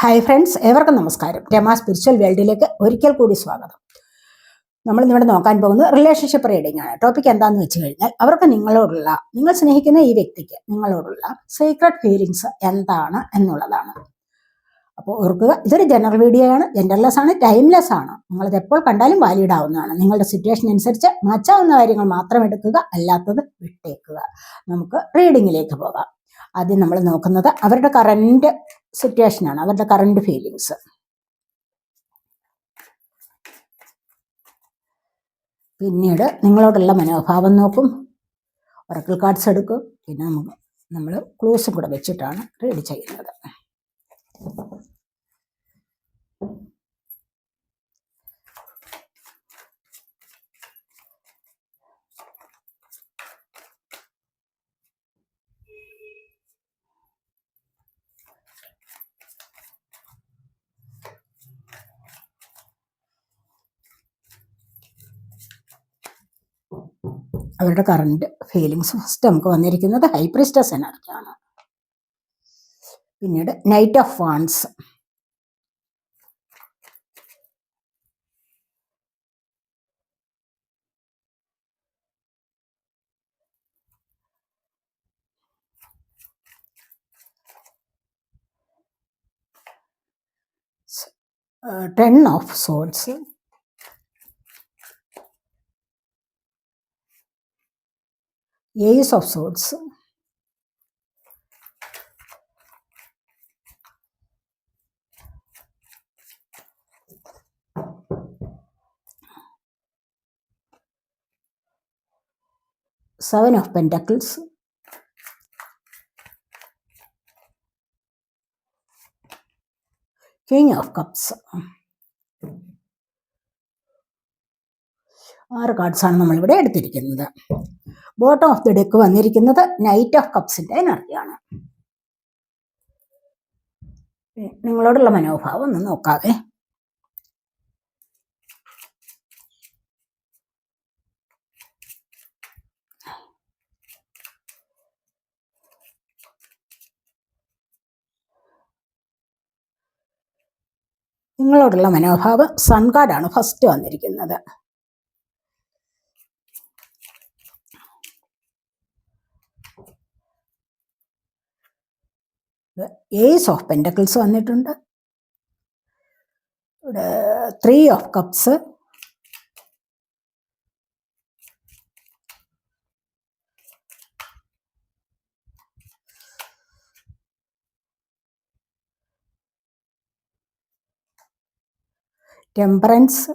Hi friends, ഏവർക്കും നമസ്കാരം. Rama spiritual വേൾഡിലേക്ക് ഒരിക്കൽ കൂടി സ്വാഗതം. നമ്മൾ ഇന്നിവിടെ നോക്കാൻ പോകുന്നത് റിലേഷൻഷിപ്പ് റീഡിംഗ് ആണ്. ടോപ്പിക് എന്താണെന്ന് വെച്ച് കഴിഞ്ഞാൽ അവർക്ക് നിങ്ങൾ സ്നേഹിക്കുന്ന ഈ വ്യക്തിക്ക് നിങ്ങളോടുള്ള സീക്രട്ട് ഫീലിങ്സ് എന്താണ് എന്നുള്ളതാണ്. അപ്പോൾ ഓർക്കുക, ഇതൊരു ജനറൽ വീഡിയോ ആണ്, ജെൻഡർലെസ് ആണ്, ടൈംലെസ് ആണ്. നിങ്ങളിത് എപ്പോൾ കണ്ടാലും വാലിഡ് ആവുന്നതാണ്. നിങ്ങളുടെ സിറ്റുവേഷൻ അനുസരിച്ച് മാറ്റാവുന്ന കാര്യങ്ങൾ മാത്രം എടുക്കുക, അല്ലാത്തത് വിട്ടേക്കുക. നമുക്ക് റീഡിങ്ങിലേക്ക് പോകാം. ആദ്യം നമ്മൾ നോക്കുന്നത് അവരുടെ കറന്റ് സിറ്റുവേഷനാണ്, അവരുടെ കറന്റ് ഫീലിങ്സ്. പിന്നീട് നിങ്ങളോടുള്ള മനോഭാവം നോക്കും, ഒറക്കിൾ കാർഡ്സ് എടുക്കും. പിന്നെ നമ്മൾ ക്ലൂസും കൂടെ വെച്ചിട്ടാണ് റീഡ് ചെയ്യുന്നത്. അവരുടെ കറണ്ട് ഫീലിങ്സ് ഫസ്റ്റ് നമുക്ക് വന്നിരിക്കുന്നത് ഹൈ പ്രീസ്റ്റസ് എനർജിയാണ്. പിന്നീട് knight of wands, ten of swords, ace of swords, seven of pentacles, king of cups. 6 കാർഡ്സാണ് നമ്മളിവിടെ എടുത്തിരിക്കുന്നത്. ബോട്ടം ഓഫ് ദി ഡെക്ക് വന്നിരിക്കുന്നത് നൈറ്റ് ഓഫ് കപ്സിന്റെ എനർജിയാണ്. നിങ്ങളോടുള്ള മനോഭാവം ഒന്ന് നോക്കാവേ. നിങ്ങളോടുള്ള മനോഭാവം സൺ കാർഡാണ് ഫസ്റ്റ് വന്നിരിക്കുന്നത്. ഏസ് ഓഫ് പെന്റക്കിൾസ് വന്നിട്ടുണ്ട്. ഇവിടെ 3 of cups, temperance,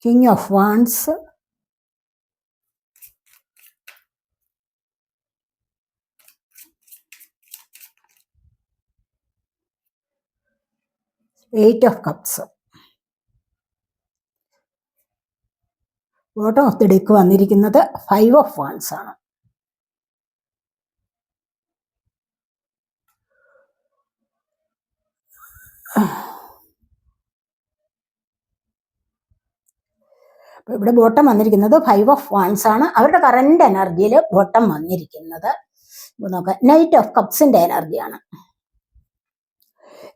king of wands, eight of cups. Bottom of the deck വന്നിരിക്കുന്നത് 5 ഓഫ് വാൺസ് ആണ്. ഇവിടെ ബോട്ടം വന്നിരിക്കുന്നത് 5 ഓഫ് വാൺസ് ആണ്. അവരുടെ കറന്റ് എനർജിയിൽ ബോട്ടം വന്നിരിക്കുന്നത് നോക്കാം, നൈറ്റ് ഓഫ് കപ്സിന്റെ എനർജിയാണ്.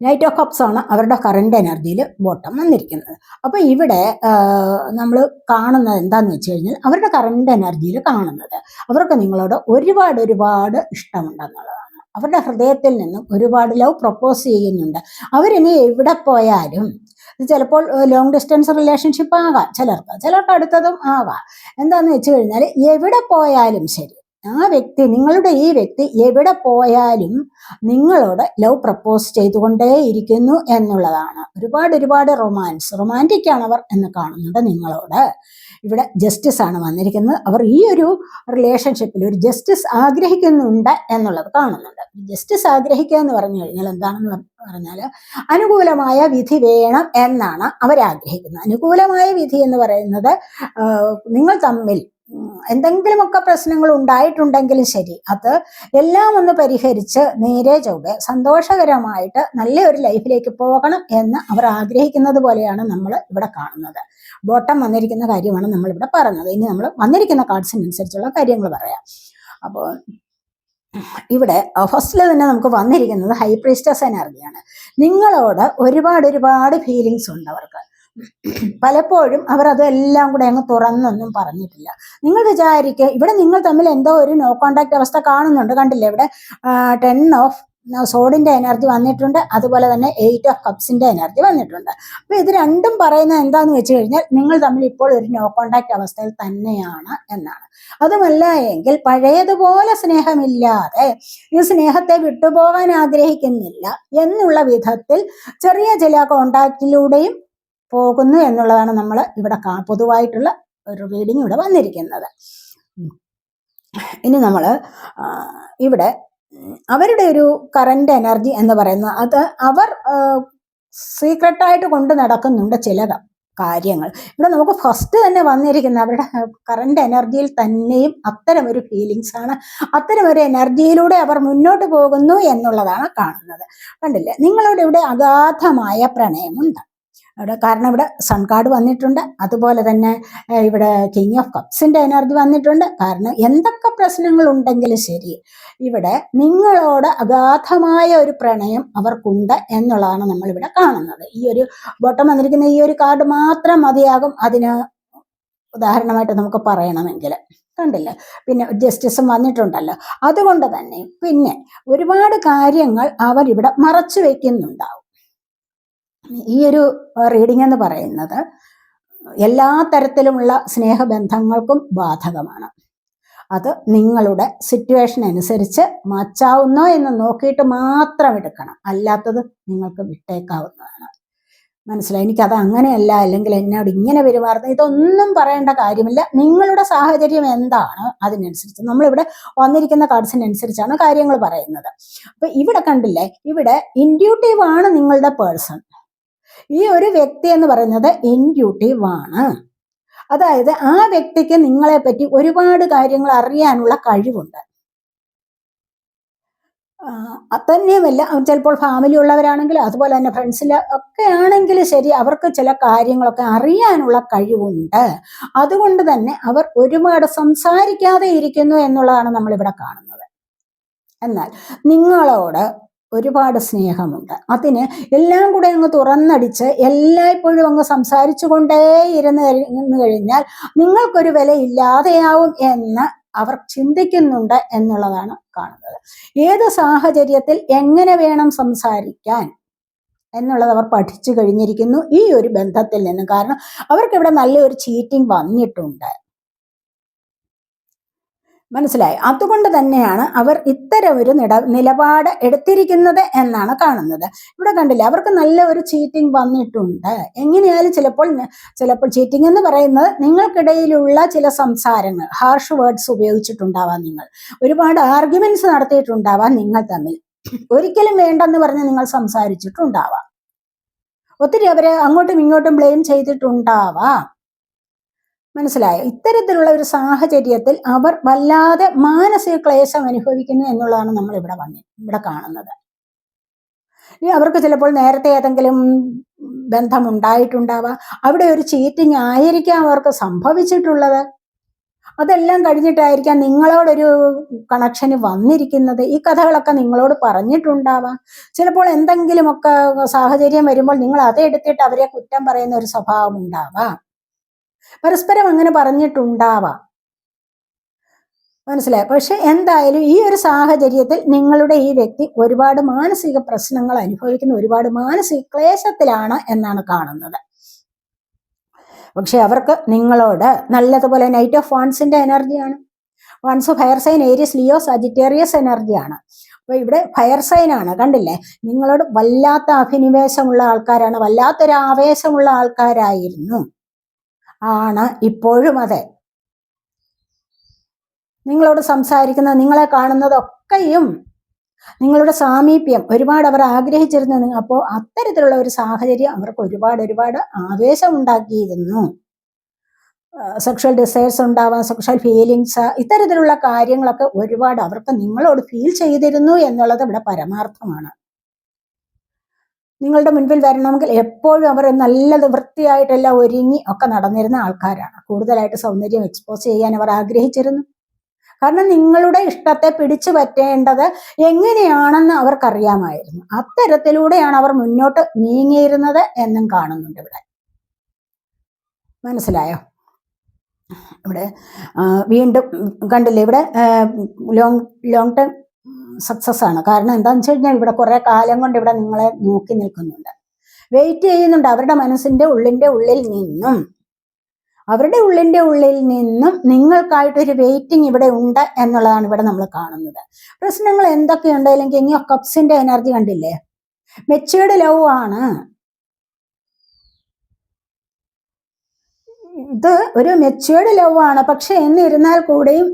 നൈറ്റ് ഓഫ് കപ്സ് ആണ് അവരുടെ കറന്റ് എനർജിയിൽ ബോട്ടം വന്നിരിക്കുന്നത്. അപ്പൊ ഇവിടെ നമ്മൾ കാണുന്നത് എന്താന്ന് വെച്ച് കഴിഞ്ഞാൽ അവരുടെ കറന്റ് എനർജിയിൽ കാണുന്നത് അവർക്ക് നിങ്ങളോട് ഒരുപാട് ഇഷ്ടമുണ്ടെന്നുള്ളതാണ്. അവരുടെ ഹൃദയത്തിൽ നിന്നും ഒരുപാട് ലവ് പ്രപ്പോസ് ചെയ്യുന്നുണ്ട്. അവരിനി എവിടെ പോയാലും, ചിലപ്പോൾ ലോങ് ഡിസ്റ്റൻസ് റിലേഷൻഷിപ്പ് ആകാം, ചിലർക്ക് അടുത്തതും ആകാം. എന്താന്ന് വെച്ച് കഴിഞ്ഞാൽ എവിടെ പോയാലും ശരി, ആ വ്യക്തി, നിങ്ങളുടെ ഈ വ്യക്തി എവിടെ പോയാലും നിങ്ങളോട് ലവ് പ്രപ്പോസ് ചെയ്തുകൊണ്ടേയിരിക്കുന്നു എന്നുള്ളതാണ്. ഒരുപാട് റൊമാൻറ്റിക് ആണ് അവർ എന്ന് കാണുന്നുണ്ട് നിങ്ങളോട്. ഇവിടെ ജസ്റ്റിസ് ആണ് വന്നിരിക്കുന്നത്. അവർ ഈ ഒരു റിലേഷൻഷിപ്പിൽ ഒരു ജസ്റ്റിസ് ആഗ്രഹിക്കുന്നുണ്ട് എന്നുള്ളത് കാണുന്നുണ്ട്. ജസ്റ്റിസ് ആഗ്രഹിക്കുക എന്ന് പറഞ്ഞു കഴിഞ്ഞാൽ എന്താണെന്ന് പറഞ്ഞാൽ അനുകൂലമായ വിധി വേണം എന്നാണ് അവരാഗ്രഹിക്കുന്നത്. അനുകൂലമായ വിധി എന്ന് പറയുന്നത് നിങ്ങൾ തമ്മിൽ എന്തെങ്കിലുമൊക്കെ പ്രശ്നങ്ങൾ ഉണ്ടായിട്ടുണ്ടെങ്കിലും ശരി, അത് എല്ലാം ഒന്ന് പരിഹരിച്ച് നേരെ ചൊവ്വെ സന്തോഷകരമായിട്ട് നല്ലൊരു ലൈഫിലേക്ക് പോകണം എന്ന് അവർ ആഗ്രഹിക്കുന്നത് പോലെയാണ് നമ്മൾ ഇവിടെ കാണുന്നത്. ബോട്ടം വന്നിരിക്കുന്ന കാര്യമാണ് നമ്മൾ ഇവിടെ പറഞ്ഞത്. ഇനി നമ്മൾ വന്നിരിക്കുന്ന കാർഡ്സിനനുസരിച്ചുള്ള കാര്യങ്ങൾ പറയാം. അപ്പോൾ ഇവിടെ ഫസ്റ്റിൽ തന്നെ നമുക്ക് വന്നിരിക്കുന്നത് ഹൈ പ്രീസ്റ്റസ് എനർജിയാണ്. നിങ്ങളോട് ഒരുപാട് ഫീലിങ്സ് ഉണ്ട് അവർക്ക്. പലപ്പോഴും അവർ അതെല്ലാം കൂടെ അങ്ങ് തുറന്നൊന്നും പറഞ്ഞിട്ടില്ല. നിങ്ങൾ വിചാരിക്കുക, ഇവിടെ നിങ്ങൾ തമ്മിൽ എന്തോ ഒരു നോ കോണ്ടാക്ട് അവസ്ഥ കാണുന്നുണ്ട്. കണ്ടില്ലേ, ഇവിടെ 10 ഓഫ് സോഡിന്റെ എനർജി വന്നിട്ടുണ്ട്, അതുപോലെ തന്നെ 8 ഓഫ് കപ്സിന്റെ എനർജി വന്നിട്ടുണ്ട്. അപ്പൊ ഇത് രണ്ടും പറയുന്നത് എന്താന്ന് വെച്ച് കഴിഞ്ഞാൽ നിങ്ങൾ തമ്മിൽ ഇപ്പോൾ ഒരു നോ കോണ്ടാക്ട് അവസ്ഥയിൽ തന്നെയാണ് എന്നാണ്. അതുമല്ല എങ്കിൽ പഴയതുപോലെ സ്നേഹമില്ലാതെ ഈ സ്നേഹത്തെ വിട്ടുപോകാൻ ആഗ്രഹിക്കുന്നില്ല എന്നുള്ള വിധത്തിൽ ചെറിയ ചില കോണ്ടാക്റ്റിലൂടെയും പോകുന്നു എന്നുള്ളതാണ് നമ്മൾ ഇവിടെ പൊതുവായിട്ടുള്ള ഒരു റീഡിങ് ഇവിടെ വന്നിരിക്കുന്നത്. ഇനി നമ്മൾ ഇവിടെ അവരുടെ ഒരു കറന്റ് എനർജി എന്ന് പറയുന്നത്, അത് അവർ സീക്രട്ടായിട്ട് കൊണ്ട് നടക്കുന്നുണ്ട് ചില കാര്യങ്ങൾ. ഇവിടെ നമുക്ക് ഫസ്റ്റ് തന്നെ വന്നിരിക്കുന്ന അവരുടെ കറന്റ് എനർജിയിൽ തന്നെയും അത്തരം ഒരു ഫീലിങ്സ് ആണ്, അത്തരം ഒരു എനർജിയിലൂടെ അവർ മുന്നോട്ട് പോകുന്നു എന്നുള്ളതാണ് കാണുന്നത്. കണ്ടില്ലേ, നിങ്ങളുടെ ഇവിടെ അഗാധമായ പ്രണയമുണ്ട് അവിടെ. കാരണം ഇവിടെ സൺ കാർഡ് വന്നിട്ടുണ്ട്, അതുപോലെ തന്നെ ഇവിടെ കിങ് ഓഫ് കപ്സിന്റെ എനർജി വന്നിട്ടുണ്ട്. കാരണം എന്തൊക്കെ പ്രശ്നങ്ങൾ ഉണ്ടെങ്കിലും ശരി, ഇവിടെ നിങ്ങളോട് അഗാധമായ ഒരു പ്രണയം അവർക്കുണ്ട് എന്നുള്ളതാണ് നമ്മളിവിടെ കാണുന്നത്. ഈ ഒരു ബോട്ടം വന്നിരിക്കുന്ന ഈ ഒരു കാർഡ് മാത്രം മതിയാകും അതിന് ഉദാഹരണമായിട്ട് നമുക്ക് പറയണമെങ്കിൽ. കണ്ടില്ലേ, പിന്നെ ജസ്റ്റിസും വന്നിട്ടുണ്ടല്ലോ. അതുകൊണ്ട് തന്നെ പിന്നെ ഒരുപാട് കാര്യങ്ങൾ അവരിവിടെ മറച്ചു വെക്കുന്നുണ്ടാവും. ഈ ഒരു റീഡിംഗ് എന്ന് പറയുന്നത് എല്ലാ തരത്തിലുമുള്ള സ്നേഹബന്ധങ്ങൾക്കും ബാധകമാണ്. അത് നിങ്ങളുടെ സിറ്റുവേഷൻ അനുസരിച്ച് മാറ്റാവുന്നോ എന്ന് നോക്കിയിട്ട് മാത്രം എടുക്കണം, അല്ലാത്തത് നിങ്ങൾക്ക് വിട്ടേക്കാവുന്നതാണ്. മനസ്സിലായി? എനിക്കത് അങ്ങനെയല്ല, അല്ലെങ്കിൽ എന്നോട് ഇങ്ങനെ പെരുമാറുന്നത്, ഇതൊന്നും പറയേണ്ട കാര്യമില്ല. നിങ്ങളുടെ സാഹചര്യം എന്താണ് അതിനനുസരിച്ച് നമ്മളിവിടെ വന്നിരിക്കുന്ന കാർഡ്സിനനുസരിച്ചാണ് കാര്യങ്ങൾ പറയുന്നത്. അപ്പൊ ഇവിടെ കണ്ടില്ലേ, ഇവിടെ ഇൻഡ്യൂട്ടീവ് ആണ് നിങ്ങളുടെ പേഴ്സൺ. ഈ ഒരു വ്യക്തി എന്ന് പറയുന്നത് ഇൻഡ്യൂട്ടീവ് ആണ്. അതായത് ആ വ്യക്തിക്ക് നിങ്ങളെ പറ്റി ഒരുപാട് കാര്യങ്ങൾ അറിയാനുള്ള കഴിവുണ്ട്. തന്നെയുമല്ല, ചിലപ്പോൾ ഫാമിലി ഉള്ളവരാണെങ്കിൽ, അതുപോലെ തന്നെ ഫ്രണ്ട്സിൽ ഒക്കെ ആണെങ്കിൽ ശരി, അവർക്ക് ചില കാര്യങ്ങളൊക്കെ അറിയാനുള്ള കഴിവുണ്ട്. അതുകൊണ്ട് തന്നെ അവർ ഒരുപാട് സംസാരിക്കാതെ ഇരിക്കുന്നു എന്നുള്ളതാണ് നമ്മളിവിടെ കാണുന്നത്. എന്നാൽ നിങ്ങളോട് ഒരുപാട് സ്നേഹമുണ്ട്. അതിന് എല്ലാം കൂടെ അങ്ങ് തുറന്നടിച്ച് എല്ലായ്പ്പോഴും അങ്ങ് സംസാരിച്ചു കൊണ്ടേയിരുന്നു കഴിഞ്ഞാൽ നിങ്ങൾക്കൊരു വില ഇല്ലാതെയാവും എന്ന് അവർ ചിന്തിക്കുന്നുണ്ട് എന്നുള്ളതാണ് കാണുന്നത്. ഏത് സാഹചര്യത്തിൽ എങ്ങനെ വേണം സംസാരിക്കാൻ എന്നുള്ളത് അവർ പഠിച്ചു കഴിഞ്ഞിരിക്കുന്നു ഈ ഒരു ബന്ധത്തിൽ നിന്ന്. കാരണം അവർക്കിവിടെ നല്ലൊരു ചീറ്റിംഗ് വന്നിട്ടുണ്ട്. മനസ്സിലായി? അതുകൊണ്ട് തന്നെയാണ് അവർ ഇത്തരം ഒരു നിലപാട് എടുത്തിരിക്കുന്നത് എന്നാണ് കാണുന്നത്. ഇവിടെ കണ്ടില്ലേ, അവർക്ക് നല്ല ഒരു ചീറ്റിംഗ് വന്നിട്ടുണ്ട്. എങ്ങനെയായാലും ചിലപ്പോൾ ചീറ്റിംഗ് എന്ന് പറയുന്നത് നിങ്ങൾക്കിടയിലുള്ള ചില സംസാരങ്ങൾ, ഹാർഷ് വേർഡ്സ് ഉപയോഗിച്ചിട്ടുണ്ടാവാം, നിങ്ങൾ ഒരുപാട് ആർഗ്യുമെന്റ്സ് നടത്തിയിട്ടുണ്ടാവാം നിങ്ങൾ തമ്മിൽ, ഒരിക്കലും വേണ്ടെന്ന് പറഞ്ഞ് നിങ്ങൾ സംസാരിച്ചിട്ടുണ്ടാവാം, ഒത്തിരി അവരെ അങ്ങോട്ടും ഇങ്ങോട്ടും ബ്ലെയിം ചെയ്തിട്ടുണ്ടാവാം. മനസ്സിലായോ? ഇത്തരത്തിലുള്ള ഒരു സാഹചര്യത്തിൽ അവർ വല്ലാതെ മാനസിക ക്ലേശം അനുഭവിക്കുന്നു എന്നുള്ളതാണ് നമ്മൾ ഇവിടെ കാണുന്നത്. ഇനി അവർക്ക് ചിലപ്പോൾ നേരത്തെ ഏതെങ്കിലും ബന്ധം ഉണ്ടായിട്ടുണ്ടാവാം, അവിടെ ഒരു ചീറ്റിംഗ് ആയിരിക്കാം അവർക്ക് സംഭവിച്ചിട്ടുള്ളത്. അതെല്ലാം കഴിഞ്ഞിട്ടായിരിക്കാം നിങ്ങളോടൊരു കണക്ഷന് വന്നിരിക്കുന്നത്. ഈ കഥകളൊക്കെ നിങ്ങളോട് പറഞ്ഞിട്ടുണ്ടാവാം. ചിലപ്പോൾ എന്തെങ്കിലുമൊക്കെ സാഹചര്യം വരുമ്പോൾ നിങ്ങൾ അതെടുത്തിട്ട് അവരെ കുറ്റം പറയുന്ന ഒരു സ്വഭാവം ഉണ്ടാവാം. പരസ്പരം അങ്ങനെ പറഞ്ഞിട്ടുണ്ടാവാം. മനസ്സിലായി? പക്ഷെ എന്തായാലും ഈ ഒരു സാഹചര്യത്തിൽ നിങ്ങളുടെ ഈ വ്യക്തി ഒരുപാട് മാനസിക പ്രശ്നങ്ങൾ അനുഭവിക്കുന്ന, ഒരുപാട് മാനസിക ക്ലേശത്തിലാണ് എന്നാണ് കാണുന്നത്. പക്ഷെ അവർക്ക് നിങ്ങളോട് നല്ലതുപോലെ നൈറ്റ് ഓഫ് വാൺസിന്റെ എനർജിയാണ്. Wands fire sign, Aries, Leo, Sagittarius എനർജിയാണ്. അപ്പൊ ഇവിടെ ഫയർ സൈൻ ആണ്. കണ്ടില്ലേ, നിങ്ങളോട് വല്ലാത്ത അഭിനിവേശമുള്ള ആൾക്കാരാണ്, വല്ലാത്തൊരു ആവേശമുള്ള ആൾക്കാരായിരുന്നു ആണ്, ഇപ്പോഴും അതെ. നിങ്ങളോട് സംസാരിക്കുന്ന, നിങ്ങളെ കാണുന്നതൊക്കെയും നിങ്ങളുടെ സാമീപ്യം ഒരുപാട് അവർ ആഗ്രഹിച്ചിരുന്നു. അപ്പോൾ അത്തരത്തിലുള്ള ഒരു സാഹചര്യം അവർക്ക് ഒരുപാട് ആവേശം ഉണ്ടാക്കിയിരുന്നു. സെക്ഷൽ ഡിസയേഴ്സ് ഉണ്ടാവാം, സെക്ഷൽ ഫീലിങ്സ്, ഇത്തരത്തിലുള്ള കാര്യങ്ങളൊക്കെ ഒരുപാട് അവർക്ക് നിങ്ങളോട് ഫീൽ ചെയ്തിരുന്നു എന്നുള്ളത് ഇവിടെ പരമാർത്ഥമാണ്. നിങ്ങളുടെ മുൻപിൽ വരണമെങ്കിൽ എപ്പോഴും അവർ നല്ലത് വൃത്തിയായിട്ടെല്ലാം ഒരുങ്ങി ഒക്കെ നടന്നിരുന്ന ആൾക്കാരാണ്. കൂടുതലായിട്ട് സൗന്ദര്യം എക്സ്പോസ് ചെയ്യാൻ അവർ ആഗ്രഹിച്ചിരുന്നു. കാരണം നിങ്ങളുടെ ഇഷ്ടത്തെ പിടിച്ചു പറ്റേണ്ടത് എങ്ങനെയാണെന്ന് അവർക്കറിയാമായിരുന്നു. അത്തരത്തിലൂടെയാണ് അവർ മുന്നോട്ട് നീങ്ങിയിരുന്നത് എന്നും കാണുന്നുണ്ട് ഇവിടെ. മനസ്സിലായോ? ഇവിടെ വീണ്ടും കണ്ടില്ലേ, ഇവിടെ ലോങ് ടൈം സക്സസ് ആണ്. കാരണം എന്താണെന്ന് വെച്ച് കഴിഞ്ഞാൽ ഇവിടെ കുറെ കാലം കൊണ്ട് ഇവിടെ നിങ്ങളെ നോക്കി നിൽക്കുന്നുണ്ട്, വെയിറ്റ് ചെയ്യുന്നുണ്ട്. അവരുടെ മനസ്സിന്റെ ഉള്ളിന്റെ ഉള്ളിൽ നിന്നും നിങ്ങൾക്കായിട്ടൊരു വെയിറ്റിംഗ് ഇവിടെ ഉണ്ട് എന്നുള്ളതാണ് ഇവിടെ നമ്മൾ കാണുന്നത്. പ്രശ്നങ്ങൾ എന്തൊക്കെയുണ്ടെങ്കിലും കിങ് ഓഫ് കപ്സിന്റെ എനർജി കണ്ടില്ലേ, മെച്യൂർഡ് ലവ് ആണ്. ഇത് ഒരു മെച്യൂർഡ് ലവ് ആണ്. പക്ഷെ എന്നിരുന്നാൽ കൂടിയും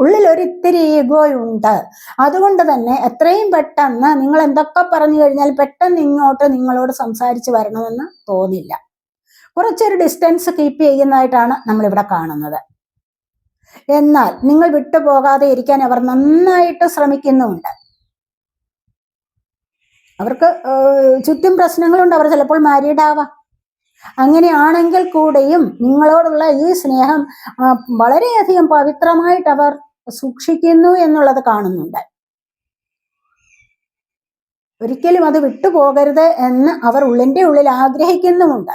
ഉള്ളിൽ ഒരു ഇത്തിരി ഈഗോയുണ്ട്. അതുകൊണ്ട് തന്നെ എത്രയും പെട്ടെന്ന് നിങ്ങൾ എന്തൊക്കെ പറഞ്ഞു കഴിഞ്ഞാൽ പെട്ടെന്ന് ഇങ്ങോട്ട് നിങ്ങളോട് സംസാരിച്ച് വരണമെന്ന് തോന്നില്ല. കുറച്ചൊരു ഡിസ്റ്റൻസ് കീപ്പ് ചെയ്യുന്നതായിട്ടാണ് നമ്മളിവിടെ കാണുന്നത്. എന്നാൽ നിങ്ങൾ വിട്ടുപോകാതെ ഇരിക്കാൻ അവർ നന്നായിട്ട് ശ്രമിക്കുന്നുമുണ്ട്. അവർക്ക് ചുറ്റും പ്രശ്നങ്ങളുണ്ട്. അവർ ചിലപ്പോൾ മാരീഡ് ആവാം. അങ്ങനെയാണെങ്കിൽ കൂടെയും നിങ്ങളോടുള്ള ഈ സ്നേഹം വളരെയധികം പവിത്രമായിട്ട് അവർ സൂക്ഷിക്കുന്നു എന്നുള്ളത് കാണുന്നുണ്ട്. ഒരിക്കലും അത് വിട്ടുപോകരുത് എന്ന് അവർ ഉള്ളിന്റെ ഉള്ളിൽ ആഗ്രഹിക്കുന്നുമുണ്ട്.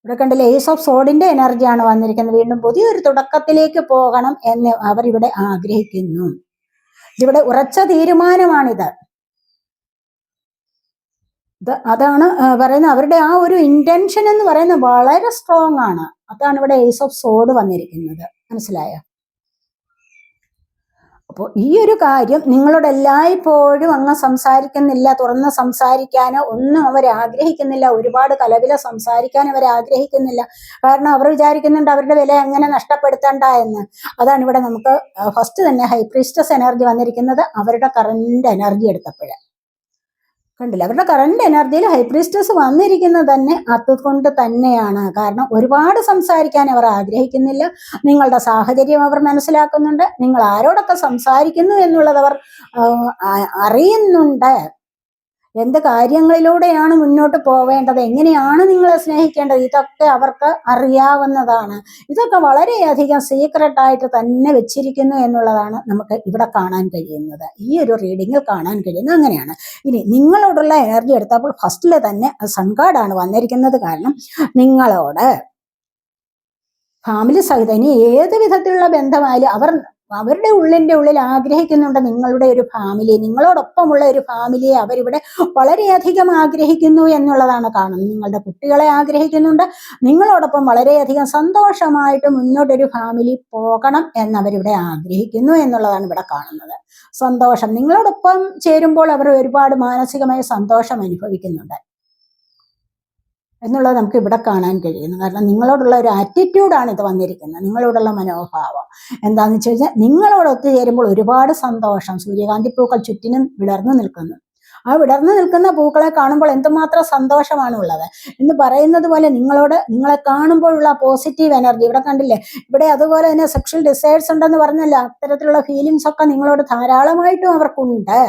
ഇവിടെ കണ്ടില്ലേ, ഏസ് ഓഫ് സോഡിന്റെ എനർജിയാണ് വന്നിരിക്കുന്നത്. വീണ്ടും പുതിയൊരു തുടക്കത്തിലേക്ക് പോകണം എന്ന് അവർ ഇവിടെ ആഗ്രഹിക്കുന്നു. ഇവിടെ ഉറച്ച തീരുമാനമാണിത്. അതാണ് പറയുന്നത്. അവരുടെ ആ ഒരു ഇന്റൻഷൻ എന്ന് പറയുന്നത് വളരെ സ്ട്രോങ് ആണ്. അതാണ് ഇവിടെ ഏസ് ഓഫ് സോഡ് വന്നിരിക്കുന്നത്. മനസ്സിലായോ? അപ്പോൾ ഈ ഒരു കാര്യം നിങ്ങളോട് എല്ലായ്പ്പോഴും അങ്ങ് സംസാരിക്കുന്നില്ല, തുറന്ന് സംസാരിക്കാനോ ഒന്നും അവർ ആഗ്രഹിക്കുന്നില്ല. ഒരുപാട് കലവില സംസാരിക്കാൻ അവർ ആഗ്രഹിക്കുന്നില്ല. കാരണം അവർ വിചാരിക്കുന്നുണ്ട് അവരുടെ വില എങ്ങനെ നഷ്ടപ്പെടുത്തണ്ട എന്ന്. അതാണ് ഇവിടെ നമുക്ക് ഫസ്റ്റ് തന്നെ ഹൈ പ്രീസ്റ്റസ് എനർജി വന്നിരിക്കുന്നത്. അവരുടെ കറന്റ് എനർജി എടുത്തപ്പോഴേ കണ്ടില്ല, അവരുടെ കറന്റ് എനർജിയിൽ ഹൈ പ്രീസ്റ്റസ് വന്നിരിക്കുന്നത് തന്നെ അതുകൊണ്ട് തന്നെയാണ്. കാരണം ഒരുപാട് സംസാരിക്കാൻ അവർ ആഗ്രഹിക്കുന്നില്ല. നിങ്ങളുടെ സാഹചര്യം അവർ മനസ്സിലാക്കുന്നുണ്ട്. നിങ്ങൾ ആരോടൊക്കെ സംസാരിക്കുന്നു എന്നുള്ളത് അവർ അറിയുന്നുണ്ട്. എന്ത് കാര്യങ്ങളിലൂടെയാണ് മുന്നോട്ട് പോവേണ്ടത്, എങ്ങനെയാണ് നിങ്ങളെ സ്നേഹിക്കേണ്ടത്, ഇതൊക്കെ അവർക്ക് അറിയാവുന്നതാണ്. ഇതൊക്കെ വളരെയധികം സീക്രട്ടായിട്ട് തന്നെ വെച്ചിരിക്കുന്നു എന്നുള്ളതാണ് നമുക്ക് ഇവിടെ കാണാൻ കഴിയുന്നത്. ഈ ഒരു റീഡിങ്ങിൽ കാണാൻ കഴിയുന്നത് അങ്ങനെയാണ്. ഇനി നിങ്ങളോടുള്ള എനർജി എടുത്തപ്പോൾ ഫസ്റ്റിൽ തന്നെ സൺ കാർഡാണ് വന്നിരിക്കുന്നത്. കാരണം നിങ്ങളോട് ഫാമിലി സഹിതം ഇനി ഏത് വിധത്തിലുള്ള ബന്ധമായാലും അവരുടെ ഉള്ളിന്റെ ഉള്ളിൽ ആഗ്രഹിക്കുന്നുണ്ട് നിങ്ങളുടെ ഒരു ഫാമിലി, നിങ്ങളോടൊപ്പമുള്ള ഒരു ഫാമിലിയെ അവരിവിടെ വളരെയധികം ആഗ്രഹിക്കുന്നു എന്നുള്ളതാണ് കാണുന്നത്. നിങ്ങളുടെ കുട്ടികളെ ആഗ്രഹിക്കുന്നുണ്ട്. നിങ്ങളോടൊപ്പം വളരെയധികം സന്തോഷമായിട്ട് മുന്നോട്ടൊരു ഫാമിലി പോകണം എന്നവരിവിടെ ആഗ്രഹിക്കുന്നു എന്നുള്ളതാണ് ഇവിടെ കാണുന്നത്. സന്തോഷം, നിങ്ങളോടൊപ്പം ചേരുമ്പോൾ അവർ ഒരുപാട് മാനസികമായ സന്തോഷം അനുഭവിക്കുന്നുണ്ട് എന്നുള്ളത് നമുക്ക് ഇവിടെ കാണാൻ കഴിയുന്നു. കാരണം നിങ്ങളോടുള്ള ഒരു ആറ്റിറ്റ്യൂഡാണ് ഇത് വന്നിരിക്കുന്നത്. നിങ്ങളോടുള്ള മനോഭാവം എന്താണെന്ന് വെച്ച് കഴിഞ്ഞാൽ നിങ്ങളോട് ഒത്തുചേരുമ്പോൾ ഒരുപാട് സന്തോഷം. സൂര്യകാന്തി പൂക്കൾ ചുറ്റിനും വിടർന്നു നിൽക്കുന്നു. ആ വിടർന്നു നിൽക്കുന്ന പൂക്കളെ കാണുമ്പോൾ എന്തുമാത്രം സന്തോഷമാണുള്ളത് എന്ന് പറയുന്നത് പോലെ നിങ്ങളെ കാണുമ്പോഴുള്ള പോസിറ്റീവ് എനർജി ഇവിടെ കണ്ടില്ലേ. ഇവിടെ അതുപോലെ തന്നെ സെക്ഷൽ ഡിസയേഴ്സ് ഉണ്ടെന്ന് പറഞ്ഞല്ലോ. അത്തരത്തിലുള്ള ഫീലിങ്സ് ഒക്കെ നിങ്ങളോട് ധാരാളമായിട്ടും അവർക്കുണ്ട്.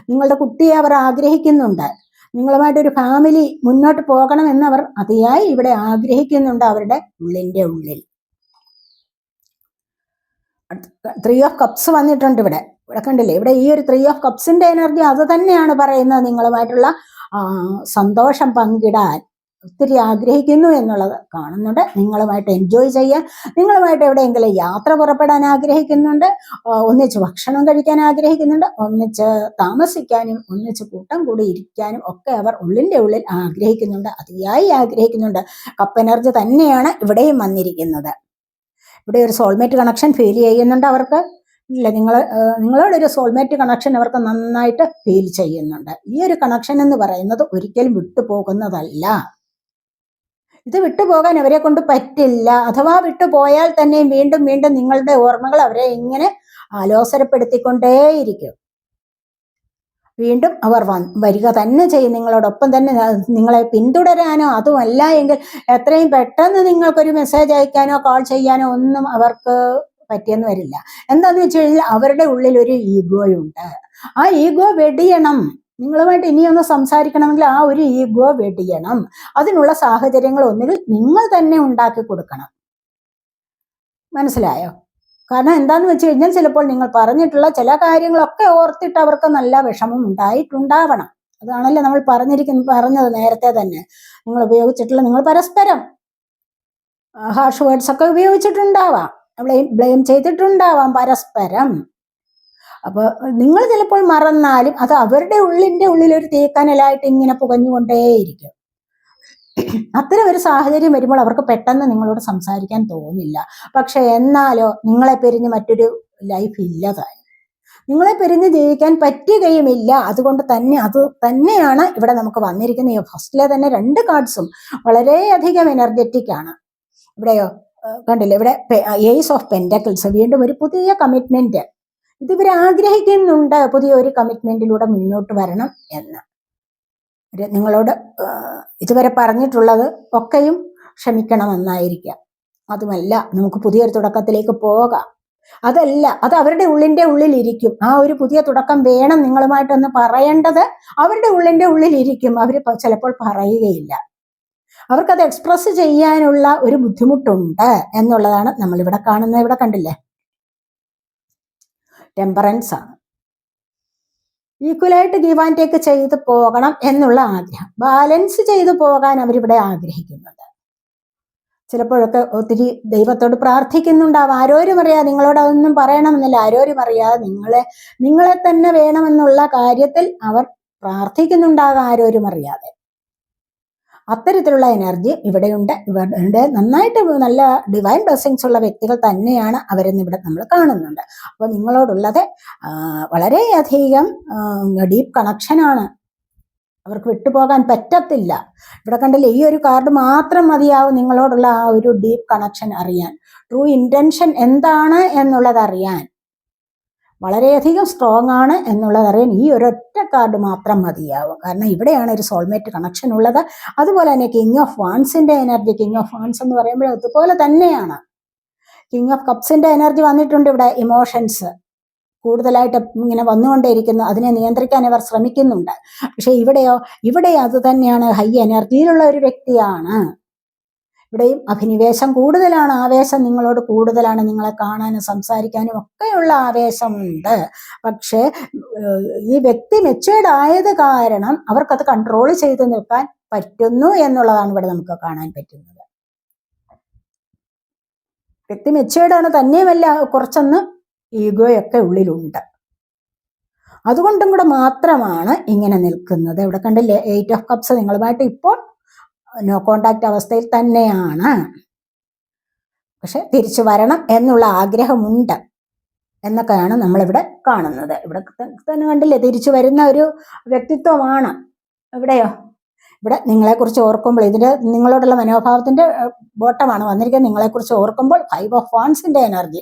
നിങ്ങളുടെ കുട്ടിയെ അവർ ആഗ്രഹിക്കുന്നുണ്ട്. നിങ്ങളുമായിട്ടൊരു ഫാമിലി മുന്നോട്ട് പോകണമെന്ന് അവർ അതിയായി ഇവിടെ ആഗ്രഹിക്കുന്നുണ്ട് അവരുടെ ഉള്ളിന്റെ ഉള്ളിൽ. 3 ഓഫ് കപ്സ് വന്നിട്ടുണ്ട് ഇവിടെ കണ്ടില്ലേ. ഇവിടെ ഈ ഒരു 3 ഓഫ് കപ്സിന്റെ എനർജി അത് തന്നെയാണ് പറയുന്നത്. നിങ്ങളുമായിട്ടുള്ള സന്തോഷം പങ്കിടാൻ ഒത്തിരി ആഗ്രഹിക്കുന്നു എന്നുള്ളത് കാണുന്നുണ്ട്. നിങ്ങളുമായിട്ട് എൻജോയ് ചെയ്യാൻ, നിങ്ങളുമായിട്ട് എവിടെയെങ്കിലും യാത്ര പുറപ്പെടാൻ ആഗ്രഹിക്കുന്നുണ്ട്. ഒന്നിച്ച് ഭക്ഷണം കഴിക്കാൻ ആഗ്രഹിക്കുന്നുണ്ട്. ഒന്നിച്ച് താമസിക്കാനും ഒന്നിച്ച് കൂട്ടം കൂടി ഇരിക്കാനും ഒക്കെ അവർ ഉള്ളിൻ്റെ ഉള്ളിൽ ആഗ്രഹിക്കുന്നുണ്ട്, അതിയായി ആഗ്രഹിക്കുന്നുണ്ട്. കപ്പ് എനർജി തന്നെയാണ് ഇവിടെയും വന്നിരിക്കുന്നത്. ഇവിടെ ഒരു സോൾമേറ്റ് കണക്ഷൻ ഫീൽ ചെയ്യുന്നുണ്ട് അവർക്ക്. ഇല്ല, നിങ്ങളോടൊരു സോൾമേറ്റ് കണക്ഷൻ അവർക്ക് നന്നായിട്ട് ഫീൽ ചെയ്യുന്നുണ്ട്. ഈ ഒരു കണക്ഷൻ എന്ന് പറയുന്നത് ഒരിക്കലും വിട്ടുപോകുന്നതല്ല. ഇത് വിട്ടുപോകാൻ അവരെ കൊണ്ട് പറ്റില്ല. അഥവാ വിട്ടുപോയാൽ തന്നെ വീണ്ടും വീണ്ടും നിങ്ങളുടെ ഓർമ്മകൾ അവരെ ഇങ്ങനെ ആലോസരപ്പെടുത്തിക്കൊണ്ടേയിരിക്കും. വീണ്ടും അവർ വരിക തന്നെ ചെയ്യും, നിങ്ങളോടൊപ്പം തന്നെ നിങ്ങളെ പിന്തുടരാനോ അതുമല്ല എങ്കിൽ എത്രയും പെട്ടെന്ന് നിങ്ങൾക്കൊരു മെസ്സേജ് അയക്കാനോ കോൾ ചെയ്യാനോ ഒന്നും അവർക്ക് പറ്റിയെന്ന് വരില്ല. എന്താന്ന് വെച്ച് കഴിഞ്ഞാൽ അവരുടെ ഉള്ളിൽ ഒരു ഈഗോയുണ്ട്. ആ ഈഗോ വെടിയണം. നിങ്ങളുമായിട്ട് ഇനിയൊന്ന് സംസാരിക്കണമെങ്കിൽ ആ ഒരു ഈഗോ വെടിയണം. അതിനുള്ള സാഹചര്യങ്ങൾ ഒന്നുകിൽ നിങ്ങൾ തന്നെ ഉണ്ടാക്കി കൊടുക്കണം. മനസ്സിലായോ? കാരണം എന്താന്ന് വെച്ച് കഴിഞ്ഞാൽ ചിലപ്പോൾ നിങ്ങൾ പറഞ്ഞിട്ടുള്ള ചില കാര്യങ്ങളൊക്കെ ഓർത്തിട്ട് അവർക്ക് നല്ല വിഷമം ഉണ്ടായിട്ടുണ്ടാവണം. അതാണല്ലോ നമ്മൾ പറഞ്ഞത് നേരത്തെ തന്നെ. നിങ്ങൾ പരസ്പരം ഹാർഷ് വേർഡ്സ് ഒക്കെ ഉപയോഗിച്ചിട്ടുണ്ടാവാം, ബ്ലെയിം ചെയ്തിട്ടുണ്ടാവാം പരസ്പരം. അപ്പോൾ നിങ്ങൾ ചിലപ്പോൾ മറന്നാലും അത് അവരുടെ ഉള്ളിൽ ഒരു തീക്കനലായിട്ട് ഇങ്ങനെ പുകഞ്ഞുകൊണ്ടേയിരിക്കും. അത്തരം ഒരു സാഹചര്യം വരുമ്പോൾ അവർക്ക് പെട്ടെന്ന് നിങ്ങളോട് സംസാരിക്കാൻ തോന്നില്ല. പക്ഷെ എന്നാലോ നിങ്ങളെ പിരിഞ്ഞ് മറ്റൊരു ലൈഫ് ഇല്ല താനും. നിങ്ങളെ പിരിഞ്ഞ് ജീവിക്കാൻ പറ്റുകയുമില്ല. അതുകൊണ്ട് തന്നെ അത് തന്നെയാണ് ഇവിടെ നമുക്ക് വന്നിരിക്കുന്ന ഈ ഫസ്റ്റിലെ തന്നെ 2 കാർഡ്സും വളരെയധികം എനർജറ്റിക് ആണ്. ഇവിടെയോ കണ്ടില്ലേ, ഇവിടെ ഏസ് ഓഫ് പെന്റക്കിൾസ്, വീണ്ടും ഒരു പുതിയ കമ്മിറ്റ്മെന്റ്. ഇതിവർ ആഗ്രഹിക്കുന്നുണ്ട് പുതിയൊരു കമ്മിറ്റ്മെന്റിലൂടെ മുന്നോട്ട് വരണം എന്ന്. നിങ്ങളോട് ഇതുവരെ പറഞ്ഞിട്ടുള്ളത് ഒക്കെയും ക്ഷമിക്കണമെന്നായിരിക്കാം. അതുമല്ല, നമുക്ക് പുതിയൊരു തുടക്കത്തിലേക്ക് പോകാം. അതല്ല, അത് അവരുടെ ഉള്ളിലിരിക്കും. ആ ഒരു പുതിയ തുടക്കം വേണം നിങ്ങളുമായിട്ടൊന്ന് പറയേണ്ടത് അവരുടെ ഉള്ളിലിരിക്കും. അവർ ചിലപ്പോൾ പറയുകയില്ല. അവർക്കത് എക്സ്പ്രസ് ചെയ്യാനുള്ള ഒരു ബുദ്ധിമുട്ടുണ്ട് എന്നുള്ളതാണ് നമ്മളിവിടെ കാണുന്നത്. ഇവിടെ കണ്ടില്ലേ, ടെമ്പറൻസ് ആണ്. ഈക്വലായിട്ട് ഗീവ് ആൻഡ് ടേക്ക് ചെയ്ത് പോകണം എന്നുള്ള ആഗ്രഹം, ബാലൻസ് ചെയ്തു പോകാൻ അവരിവിടെ ആഗ്രഹിക്കുന്നുണ്ട്. ചിലപ്പോഴൊക്കെ ഒത്തിരി ദൈവത്തോട് പ്രാർത്ഥിക്കുന്നുണ്ടാവും. ആരോരും അറിയാതെ, നിങ്ങളോട് അതൊന്നും പറയണമെന്നില്ല, ആരോരും അറിയാതെ നിങ്ങളെ തന്നെ വേണമെന്നുള്ള കാര്യത്തിൽ അവർ പ്രാർത്ഥിക്കുന്നുണ്ടാകാം, ആരോരും അറിയാതെ. അത്തരത്തിലുള്ള എനർജി ഇവിടെയുണ്ട്. നന്നായിട്ട് നല്ല ഡിവൈൻ ബ്ലെസ്സിങ്സ് ഉള്ള വ്യക്തികൾ തന്നെയാണ് അവരെന്ന് ഇവിടെ നമ്മൾ കാണുന്നുണ്ട്. അപ്പോൾ നിങ്ങളോടുള്ളത് വളരെയധികം ഡീപ്പ് കണക്ഷനാണ്. അവർക്ക് വിട്ടുപോകാൻ പറ്റത്തില്ല. ഇവിടെ കണ്ടില്ലേ, ഈ ഒരു കാർഡ് മാത്രം മതിയാവും നിങ്ങളോടുള്ള ആ ഒരു ഡീപ്പ് കണക്ഷൻ അറിയാൻ, ട്രൂ ഇന്റൻഷൻ എന്താണ് എന്നുള്ളത് അറിയാൻ. വളരെയധികം സ്ട്രോങ് ആണ് എന്നുള്ളത് അറിയാൻ ഈ ഒരൊറ്റ കാർഡ് മാത്രം മതിയാവും. കാരണം ഇവിടെയാണ് ഒരു സോൾമേറ്റ് കണക്ഷൻ ഉള്ളത്. അതുപോലെ തന്നെ കിങ് ഓഫ് വാൻസിന്റെ എനർജി, കിങ് ഓഫ് വാൻസ് എന്ന് പറയുമ്പോൾ അതുപോലെ തന്നെയാണ്. കിങ് ഓഫ് കപ്സിന്റെ എനർജി വന്നിട്ടുണ്ട് ഇവിടെ. ഇമോഷൻസ് കൂടുതലായിട്ട് ഇങ്ങനെ വന്നുകൊണ്ടേയിരിക്കുന്നു, അതിനെ നിയന്ത്രിക്കാൻ അവർ ശ്രമിക്കുന്നുണ്ട്. പക്ഷെ ഇവിടെ അത് തന്നെയാണ്, ഹൈ എനർജിയിലുള്ള ഒരു വ്യക്തിയാണ്. ഇവിടെയും അഭിനിവേശം കൂടുതലാണ്, ആവേശം നിങ്ങളോട് കൂടുതലാണ്. നിങ്ങളെ കാണാനും സംസാരിക്കാനും ഒക്കെയുള്ള ആവേശമുണ്ട്. പക്ഷേ ഈ വ്യക്തി മെച്ചേർഡ് ആയത് കാരണം അവർക്കത് കൺട്രോൾ ചെയ്ത് നിൽക്കാൻ പറ്റുന്നു എന്നുള്ളതാണ് ഇവിടെ നമുക്ക് കാണാൻ പറ്റുന്നത്. വ്യക്തി മെച്ചേർഡാണ്, തന്നെയുമല്ല കുറച്ചൊന്ന് ഈഗോയൊക്കെ ഉള്ളിലുണ്ട്. അതുകൊണ്ടും കൂടെ മാത്രമാണ് ഇങ്ങനെ നിൽക്കുന്നത്. ഇവിടെ കണ്ടില്ലേ, 8 ഓഫ് കപ്സ് നിങ്ങളുമായിട്ട് ഇപ്പോൾ നോ കോണ്ടാക്ട് അവസ്ഥയിൽ തന്നെയാണ്. പക്ഷെ തിരിച്ചു വരണം എന്നുള്ള ആഗ്രഹമുണ്ട് എന്നൊക്കെയാണ് നമ്മളിവിടെ കാണുന്നത്. ഇവിടെ തന്നെ കണ്ടില്ലേ, തിരിച്ചു വരുന്ന ഒരു വ്യക്തിത്വമാണ്. ഇവിടെ നിങ്ങളെക്കുറിച്ച് ഓർക്കുമ്പോൾ, ഇതിന്റെ നിങ്ങളോടുള്ള മനോഭാവത്തിന്റെ ബോട്ടമാണ് വന്നിരിക്കുന്നത്. നിങ്ങളെക്കുറിച്ച് ഓർക്കുമ്പോൾ 5 ഓഫ് വാൻസിന്റെ എനർജി.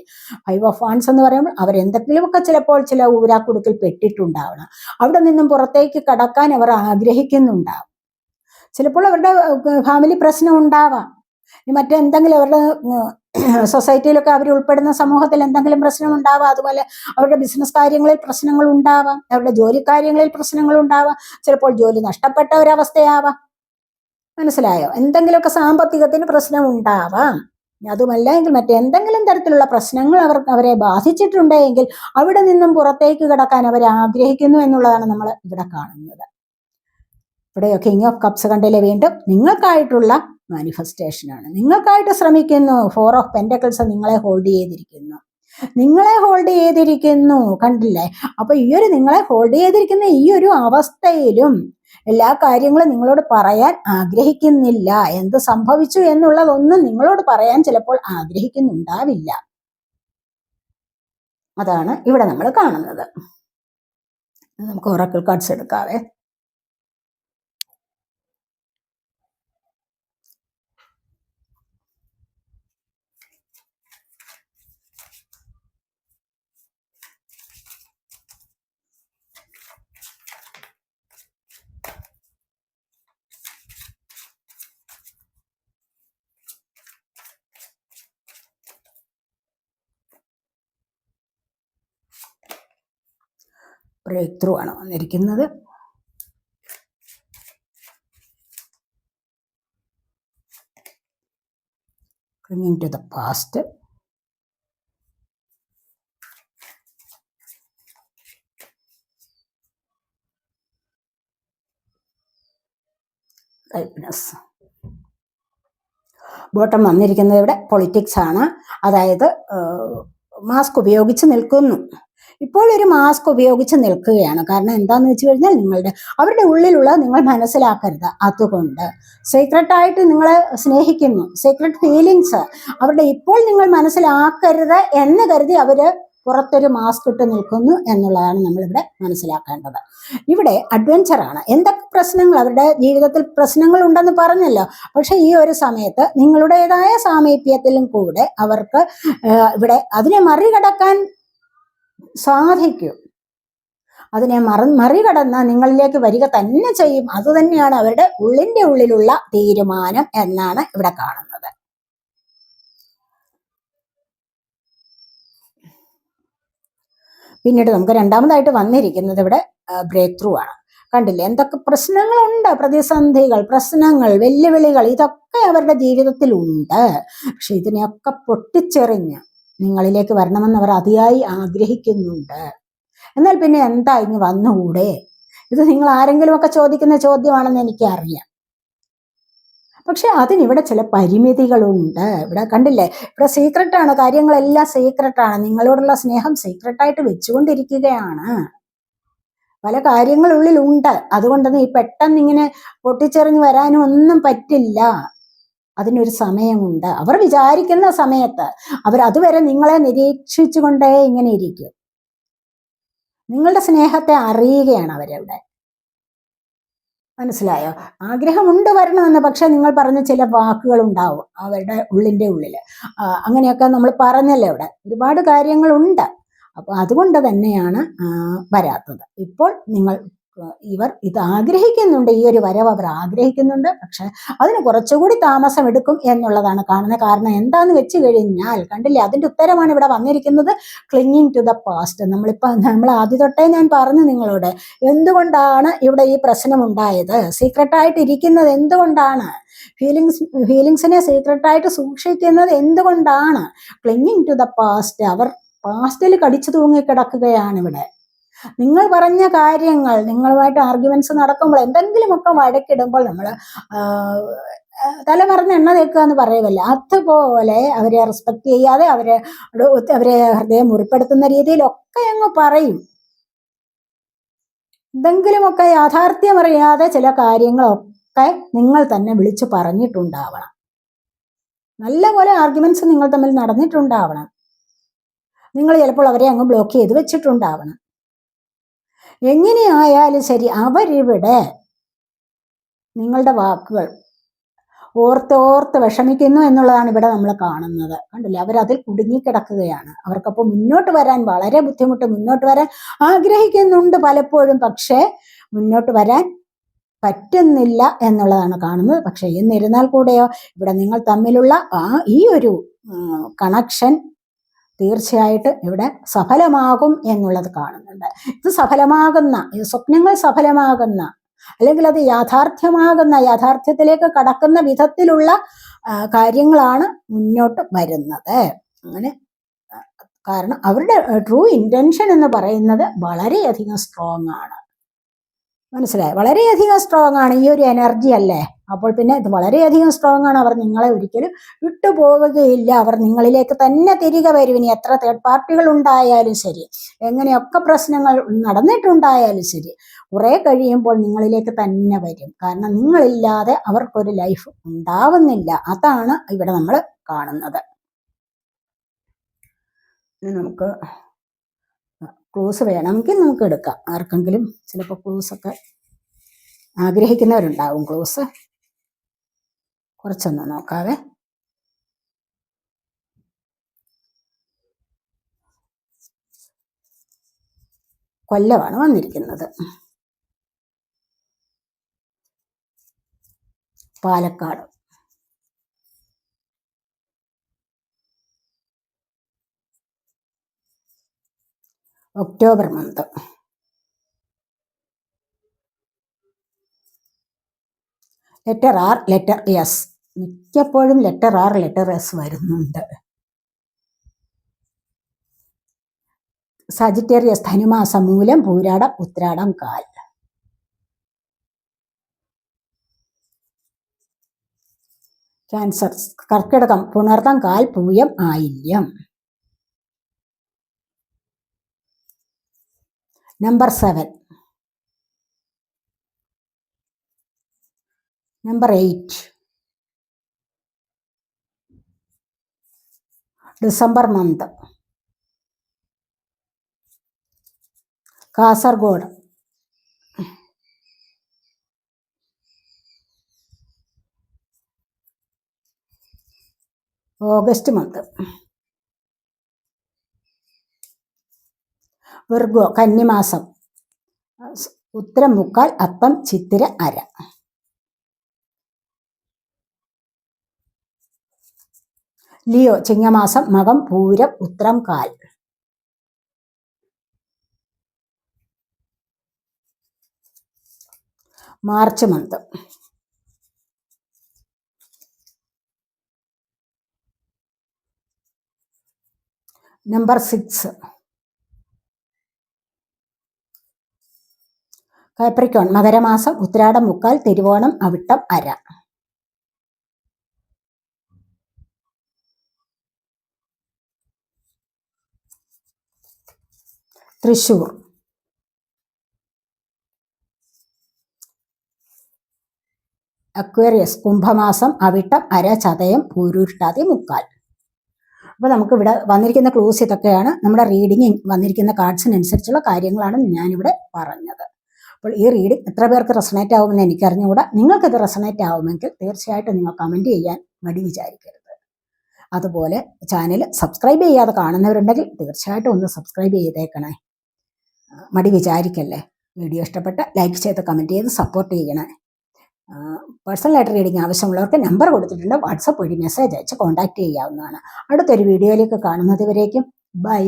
5 ഓഫ് വാൻസ് എന്ന് പറയുമ്പോൾ അവരെന്തെങ്കിലുമൊക്കെ ചിലപ്പോൾ ചില ഊരാക്കുടുക്കിൽ പെട്ടിട്ടുണ്ടാവണം. അവിടെ നിന്നും പുറത്തേക്ക് കടക്കാൻ അവർ ആഗ്രഹിക്കുന്നുണ്ടാവും. ചിലപ്പോൾ അവരുടെ ഫാമിലി പ്രശ്നം ഉണ്ടാവാം, മറ്റെന്തെങ്കിലും അവരുടെ സൊസൈറ്റിയിലൊക്കെ അവർ ഉൾപ്പെടുന്ന സമൂഹത്തിൽ എന്തെങ്കിലും പ്രശ്നം ഉണ്ടാവാം. അതുപോലെ അവരുടെ ബിസിനസ് കാര്യങ്ങളിൽ പ്രശ്നങ്ങൾ ഉണ്ടാവാം, അവരുടെ ജോലി കാര്യങ്ങളിൽ പ്രശ്നങ്ങൾ ഉണ്ടാവാം, ചിലപ്പോൾ ജോലി നഷ്ടപ്പെട്ട ഒരവസ്ഥയാവാം. മനസ്സിലായോ? എന്തെങ്കിലുമൊക്കെ സാമ്പത്തികത്തിന് പ്രശ്നം ഉണ്ടാവാം. അതുമല്ല എങ്കിൽ മറ്റെന്തെങ്കിലും തരത്തിലുള്ള പ്രശ്നങ്ങൾ അവരെ ബാധിച്ചിട്ടുണ്ടെങ്കിൽ അവിടെ നിന്നും പുറത്തേക്ക് കടക്കാൻ അവർ ആഗ്രഹിക്കുന്നു എന്നുള്ളതാണ് നമ്മൾ ഇവിടെ കാണുന്നത്. ഇവിടെ കിങ് ഓഫ് കപ്സ് കണ്ടില്ലേ, വീണ്ടും നിങ്ങൾക്കായിട്ടുള്ള മാനിഫെസ്റ്റേഷനാണ്. നിങ്ങൾക്കായിട്ട് ശ്രമിക്കുന്നു. 4 ഓഫ് പെന്റക്കിൾസ് നിങ്ങളെ ഹോൾഡ് ചെയ്തിരിക്കുന്നു. കണ്ടില്ലേ? അപ്പൊ നിങ്ങളെ ഹോൾഡ് ചെയ്തിരിക്കുന്ന ഈ ഒരു അവസ്ഥയിലും എല്ലാ കാര്യങ്ങളും നിങ്ങളോട് പറയാൻ ആഗ്രഹിക്കുന്നില്ല. എന്ത് സംഭവിച്ചു എന്നുള്ളതൊന്നും നിങ്ങളോട് പറയാൻ ചിലപ്പോൾ ആഗ്രഹിക്കുന്നുണ്ടാവില്ല. അതാണ് ഇവിടെ നമ്മൾ കാണുന്നത്. നമുക്ക് ഒറാക്കിൾ കാർഡ്സ് എടുക്കാവേ. ബ്രേക്ക് ത്രൂ ആണ് വന്നിരിക്കുന്നത്. Clinging to the past. Bottom വന്നിരിക്കുന്നത് ഇവിടെ പൊളിറ്റിക്സ് ആണ്. അതായത് മാസ്ക് ഉപയോഗിച്ച് നിൽക്കുന്നു. ഇപ്പോൾ ഒരു മാസ്ക് ഉപയോഗിച്ച് നിൽക്കുകയാണ്. കാരണം എന്താണെന്ന് വെച്ച് കഴിഞ്ഞാൽ അവരുടെ ഉള്ളിലുള്ള നിങ്ങൾ മനസ്സിലാക്കരുത്. അതുകൊണ്ട് സീക്രട്ടായിട്ട് നിങ്ങളെ സ്നേഹിക്കുന്നു, സീക്രട്ട് ഫീലിങ്സ് അവരുടെ ഇപ്പോൾ നിങ്ങൾ മനസ്സിലാക്കരുത് എന്ന് കരുതി അവര് പുറത്തൊരു മാസ്ക് ഇട്ട് നിൽക്കുന്നു എന്നുള്ളതാണ് നമ്മളിവിടെ മനസ്സിലാക്കേണ്ടത്. ഇവിടെ അഡ്വഞ്ചറാണ്. എന്തൊക്കെ പ്രശ്നങ്ങൾ അവരുടെ ജീവിതത്തിൽ പ്രശ്നങ്ങൾ ഉണ്ടെന്ന് പറഞ്ഞല്ലോ. പക്ഷെ ഈ ഒരു സമയത്ത് നിങ്ങളുടേതായ സാമീപ്യത്തിലും കൂടെ അവർക്ക് ഇവിടെ അതിനെ മറികടക്കാൻ സാധിക്കും. അതിനെ മറികടന്ന് നിങ്ങളിലേക്ക് വരിക തന്നെ ചെയ്യും. അതുതന്നെയാണ് അവരുടെ ഉള്ളിലുള്ള തീരുമാനം എന്നാണ് ഇവിടെ കാണുന്നത്. പിന്നീട് നമുക്ക് രണ്ടാമതായിട്ട് വന്നിരിക്കുന്നത് ഇവിടെ ബ്രേക്ക് ത്രൂ ആണ്. കണ്ടില്ലേ എന്തൊക്കെ പ്രശ്നങ്ങളുണ്ട്, പ്രതിസന്ധികൾ, പ്രശ്നങ്ങൾ, വെല്ലുവിളികൾ, ഇതൊക്കെ അവരുടെ ജീവിതത്തിൽ ഉണ്ട്. പക്ഷെ ഇതിനെയൊക്കെ പൊട്ടിച്ചെറിഞ്ഞ് നിങ്ങളിലേക്ക് വരണമെന്ന് അവർ അതിയായി ആഗ്രഹിക്കുന്നുണ്ട്. എന്നാൽ പിന്നെ എന്താ ഇനി വന്നുകൂടെ? ഇത് നിങ്ങൾ ആരെങ്കിലുമൊക്കെ ചോദിക്കുന്ന ചോദ്യമാണെന്ന് എനിക്കറിയാം. പക്ഷെ അതിനിവിടെ ചില പരിമിതികളുണ്ട്. ഇവിടെ കണ്ടില്ലേ, ഇവിടെ സീക്രട്ടാണ്, കാര്യങ്ങളെല്ലാം സീക്രട്ടാണ്. നിങ്ങളോടുള്ള സ്നേഹം സീക്രട്ടായിട്ട് വെച്ചുകൊണ്ടിരിക്കുകയാണ്. പല കാര്യങ്ങളുള്ളിലുണ്ട്. അതുകൊണ്ടൊന്നും ഈ പെട്ടെന്ന് ഇങ്ങനെ പൊട്ടിച്ചെറിഞ്ഞ് വരാനും ഒന്നും പറ്റില്ല. അതിനൊരു സമയമുണ്ട്. അവർ വിചാരിക്കുന്ന സമയത്ത് അതുവരെ നിങ്ങളെ നിരീക്ഷിച്ചുകൊണ്ടേ ഇങ്ങനെ ഇരിക്കും. നിങ്ങളുടെ സ്നേഹത്തെ അറിയുകയാണ് അവരവിടെ. മനസ്സിലായോ? ആഗ്രഹമുണ്ട് വരണമെന്ന്. പക്ഷെ നിങ്ങൾ പറഞ്ഞ ചില വാക്കുകൾ ഉണ്ടാവും അവരുടെ ഉള്ളിൽ. അങ്ങനെയൊക്കെ നമ്മൾ പറഞ്ഞല്ലോ. ഇവിടെ ഒരുപാട് കാര്യങ്ങളുണ്ട്. അപ്പൊ അതുകൊണ്ട് തന്നെയാണ് വരാത്തത്. ഇപ്പോൾ ഇവർ ഇത് ആഗ്രഹിക്കുന്നുണ്ട്, ഈ ഒരു വരവ് അവർ ആഗ്രഹിക്കുന്നുണ്ട്. പക്ഷെ അതിന് കുറച്ചുകൂടി താമസം എടുക്കും എന്നുള്ളതാണ് കാണുന്നത്. കാരണം എന്താന്ന് വെച്ച് കഴിഞ്ഞാൽ കണ്ടില്ലേ, അതിന്റെ ഉത്തരമാണ് ഇവിടെ വന്നിരിക്കുന്നത്. Clinging to the past. നമ്മൾ ആദ്യ തൊട്ടേ ഞാൻ പറഞ്ഞു നിങ്ങളോട്, എന്തുകൊണ്ടാണ് ഇവിടെ ഈ പ്രശ്നം ഉണ്ടായത്, സീക്രട്ടായിട്ട് ഇരിക്കുന്നത് എന്തുകൊണ്ടാണ്, ഫീലിങ്സിനെ സീക്രട്ടായിട്ട് സൂക്ഷിക്കുന്നത് എന്തുകൊണ്ടാണ്? Clinging to the past. അവർ പാസ്റ്റിൽ കടിച്ചു തൂങ്ങിക്കിടക്കുകയാണ് ഇവിടെ. നിങ്ങൾ പറഞ്ഞ കാര്യങ്ങൾ, നിങ്ങളുമായിട്ട് ആർഗ്യുമെന്റ്സ് നടക്കുമ്പോൾ, എന്തെങ്കിലുമൊക്കെ വഴക്കിടുമ്പോൾ നമ്മൾ തലമറന്ന് എണ്ണ തേക്കുക എന്ന് പറയുമല്ലോ, അതുപോലെ അവരെ റെസ്പെക്ട് ചെയ്യാതെ അവരെ ഹൃദയം മുറിപ്പെടുത്തുന്ന രീതിയിലൊക്കെ അങ്ങ് പറയും. എന്തെങ്കിലുമൊക്കെ യാഥാർത്ഥ്യമറിയാതെ ചില കാര്യങ്ങളൊക്കെ നിങ്ങൾ തന്നെ വിളിച്ചു പറഞ്ഞിട്ടുണ്ടാവണം. നല്ലപോലെ ആർഗ്യുമെന്റ്സ് നിങ്ങൾ തമ്മിൽ നടന്നിട്ടുണ്ടാവണം. നിങ്ങൾ ചിലപ്പോൾ അവരെ അങ്ങ് ബ്ലോക്ക് ചെയ്ത് വെച്ചിട്ടുണ്ടാവണം. എങ്ങനെയായാലും ശരി, അവരിവിടെ നിങ്ങളുടെ വാക്കുകൾ ഓർത്തോർത്ത് വിഷമിക്കുന്നു എന്നുള്ളതാണ് ഇവിടെ നമ്മൾ കാണുന്നത്. കണ്ടില്ലേ, അവരതിൽ കുടുങ്ങിക്കിടക്കുകയാണ്. അവർക്കപ്പോൾ മുന്നോട്ട് വരാൻ വളരെ ബുദ്ധിമുട്ട്. മുന്നോട്ട് വരാൻ ആഗ്രഹിക്കുന്നുണ്ട് പലപ്പോഴും, പക്ഷേ മുന്നോട്ട് വരാൻ പറ്റുന്നില്ല എന്നുള്ളതാണ് കാണുന്നത്. പക്ഷെ എന്നിരുന്നാൽ കൂടെയോ ഇവിടെ നിങ്ങൾ തമ്മിലുള്ള ഈ ഒരു കണക്ഷൻ തീർച്ചയായിട്ടും ഇവിടെ സഫലമാകും എന്നുള്ളത് കാണുന്നുണ്ട്. ഇത് സഫലമാകുന്ന, സ്വപ്നങ്ങൾ സഫലമാകുന്ന, അല്ലെങ്കിൽ അത് യാഥാർത്ഥ്യമാകുന്ന, യാഥാർത്ഥ്യത്തിലേക്ക് കടക്കുന്ന വിധത്തിലുള്ള കാര്യങ്ങളാണ് മുന്നോട്ട് വരുന്നത്. അങ്ങനെ കാരണം അവരുടെ ട്രൂ ഇന്റൻഷൻ എന്ന് പറയുന്നത് വളരെയധികം സ്ട്രോങ് ആണ്. മനസ്സിലായി? വളരെയധികം സ്ട്രോങ് ആണ് ഈ ഒരു എനർജി അല്ലേ. അപ്പോൾ പിന്നെ ഇത് വളരെയധികം സ്ട്രോങ് ആണ്. അവർ നിങ്ങളെ ഒരിക്കലും വിട്ടുപോവുകയില്ല. അവർ നിങ്ങളിലേക്ക് തന്നെ തിരികെ വരും. ഇനി എത്ര തേർഡ് പാർട്ടികൾ ഉണ്ടായാലും ശരി, എങ്ങനെയൊക്കെ പ്രശ്നങ്ങൾ നടന്നിട്ടുണ്ടായാലും ശരി, കുറെ കഴിയുമ്പോൾ നിങ്ങളിലേക്ക് തന്നെ വരും. കാരണം നിങ്ങളില്ലാതെ അവർക്കൊരു ലൈഫ് ഉണ്ടാവുന്നില്ല. അതാണ് ഇവിടെ നമ്മൾ കാണുന്നത്. നമുക്ക് ക്ലൂസ് വേണമെങ്കിൽ നമുക്ക് എടുക്കാം. ആർക്കെങ്കിലും ചിലപ്പോൾ ക്ലൂസ് ഒക്കെ ആഗ്രഹിക്കുന്നവരുണ്ടാവും. ക്ലൂസ് കുറച്ചൊന്ന് നോക്കാവേ. കൊല്ലമാണ് വന്നിരിക്കുന്നത്. Palakkad. October month. Letter R, letter S. മിക്കപ്പോഴും ലെറ്റർ ആർ, ലെറ്റർ എസ് വരുന്നുണ്ട്. സജിറ്റേറിയസ് ധനുമാസം മൂലം പൂരാടം ഉത്രാടം കാൽ. ക്യാൻസർ കർക്കിടകം പുണർതം കാൽ പൂയം ആയില്യം. Number 7. Number 8. December month. Kasaragod. August month. Virgo കന്നിമാസം. ഉത്തരം മുക്കാൽ, അത്തം ചിത്തിര അര. ലിയോ ചിങ്ങമാസം മകം പൂരം ഉത്രം കാൽ. March month. നമ്പർ 6. കാപ്രിക്കോൺ മകരമാസം ഉത്രാടം മുക്കാൽ തിരുവോണം അവിട്ടം അര. തൃശൂർ. അക്വേറിയസ് കുംഭമാസം അവിട്ടം അര ചതയം പൂരുരുട്ടാതി മുക്കാൽ. അപ്പോൾ നമുക്കിവിടെ വന്നിരിക്കുന്ന ക്ലൂസ് ഇതൊക്കെയാണ്. നമ്മുടെ റീഡിങ് വന്നിരിക്കുന്ന കാർഡ്സിനനുസരിച്ചുള്ള കാര്യങ്ങളാണ് ഞാനിവിടെ പറഞ്ഞത്. അപ്പോൾ ഈ റീഡിങ് എത്ര പേർക്ക് റെസണേറ്റ് ആവുമെന്ന് എനിക്കറിഞ്ഞുകൂടാ. നിങ്ങൾക്കിത് റെസണേറ്റ് ആവുമെങ്കിൽ തീർച്ചയായിട്ടും നിങ്ങൾ കമൻറ്റ് ചെയ്യാൻ മടി വിചാരിക്കരുത്. അതുപോലെ ചാനൽ സബ്സ്ക്രൈബ് ചെയ്യാതെ കാണുന്നവരുണ്ടെങ്കിൽ തീർച്ചയായിട്ടും ഒന്ന് സബ്സ്ക്രൈബ് ചെയ്തേക്കണേ. മടി വിചാരിക്കല്ലേ. വീഡിയോ ഇഷ്ടപ്പെട്ട ലൈക്ക് ചെയ്ത് കമൻറ്റ് ചെയ്ത് സപ്പോർട്ട് ചെയ്യണേ. പേഴ്സണലായിട്ട് റീഡിങ് ആവശ്യമുള്ളവർക്ക് നമ്പർ കൊടുത്തിട്ടുണ്ട്. വാട്സപ്പ് വഴി മെസ്സേജ് അയച്ച് കോൺടാക്റ്റ് ചെയ്യാവുന്നതാണ്. അടുത്തൊരു വീഡിയോയിലേക്ക് കാണുന്നത് വരേക്കും ബൈ.